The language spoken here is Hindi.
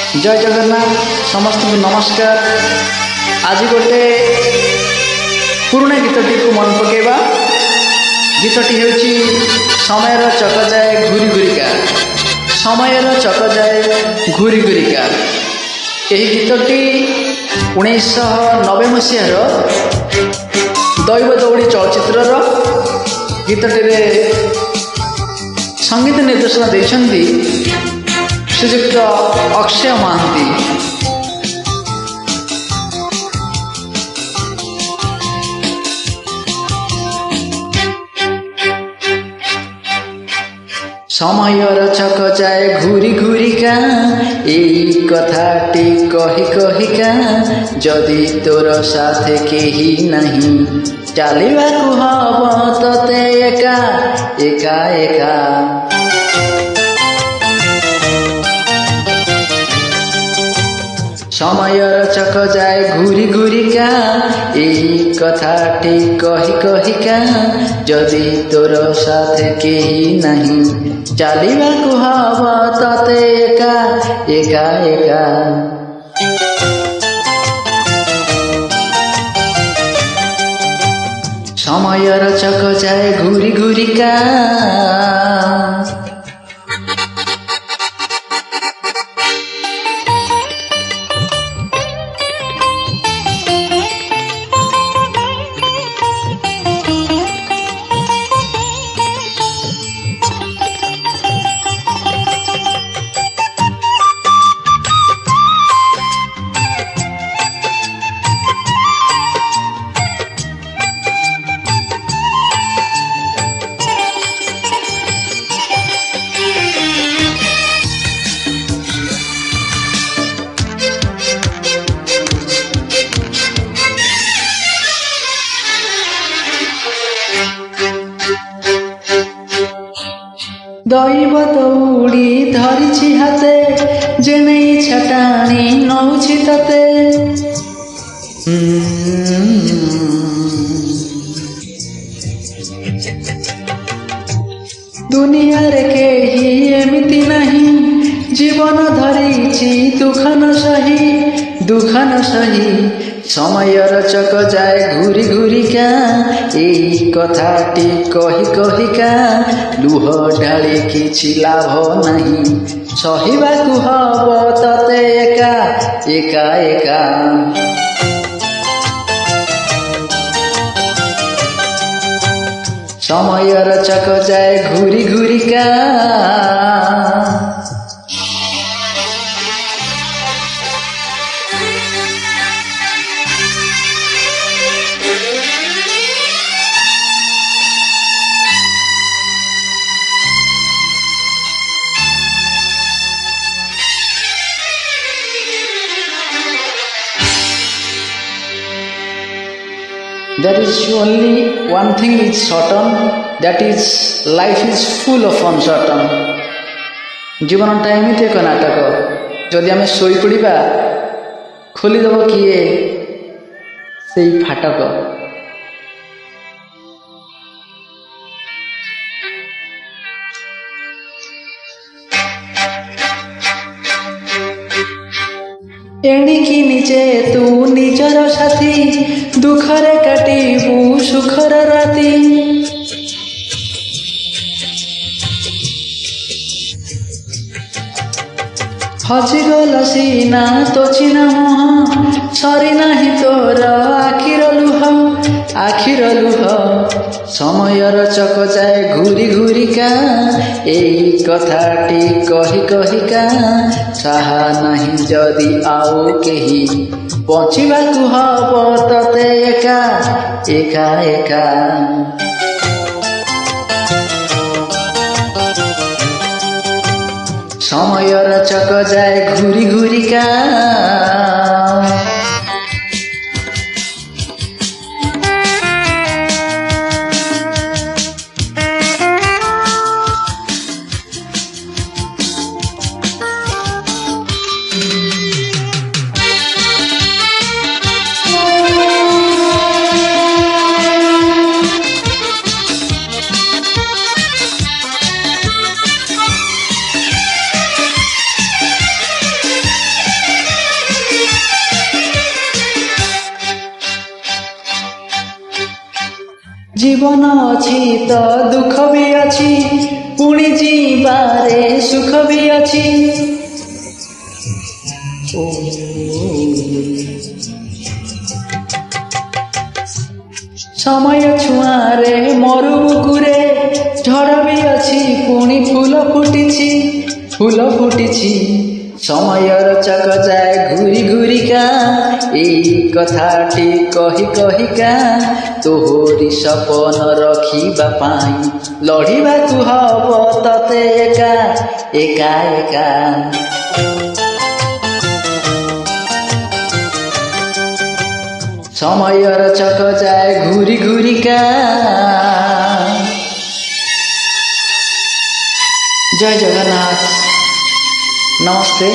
जय जगन्नाथ समस्त को नमस्कार। आज गोटे पुराना गीतटी को मन पकेबा। गीतटी होची समयर चक जाए घूरी घूरिका, समयर चक जाए घूरी घूरिका। यही गीतटी 1990 मसीहार दैव दौड़ी चलचित्रर गीतटी संगीत निर्देशना देइछन्ति श्रीजुक्त अक्षय महांती। समयर चक जाए घूरी घूरिका, एई कथाटी कही कहिका, जदि तोर साथे केही नहीं, चालिबाकु हब तते एका एका एका। समयर चक जाए घूरी घूरिका, एई कथाटी कही कहिका, जदि तोर साथे केही नहीं, चालिबाकु हब तते एका एका एका। समयर चक जाए घूरी घूरिका। दैव दौड़ी धरिछि हाते, जेने छटाणी नौछि तते। दुनिया रे केही एमिति नहीं, जीवन धरिछि दुख न सही दुख न सही। समयर चक जाए घूरी घूरिका, एई कथाटी कही कहिका, लुह ढाली किछि लाभ नहीं, सहिबाकु हब तते एका एका एका। समयर चक जाए घूरी घूरिका। There is only one thing is certain, that is life is full of uncertain. जीवन टा एमती एक नाटक, जदि आम शोई पड़ा खोलीदेव किए से फाटक। एणिकी निजे तू निजर साथी, दुखरे काटिबू सुखर राती। हजिगल सीना तो चिना मुह, सरी नाही तोर आखिर लुह। समयर चक जाए घूरी घूरिका, एई कथाटी कही कहिका, साहा नहीं जदि आउ केही, बचिबाकु हब तते एका एका एका। समयर चक जाए घूरी घूरिका। जीवन अच्छी तो दुख भी अच्छी पुणी जीवारे सुख भी अच्छी। समय छुआरे मरु बुकुरे झड़ भी अच्छी पुणी फूल फुटी फूल फुटी समयर चक जाए घूरी घूरिका एई कथाटी कही कहिका तोहरी सपन रखिबा पाई लड़िबाकु हब तते एका एका एका। समयर चक जाए घूरी घूरिका। जय जगन्नाथ। नमस्ते।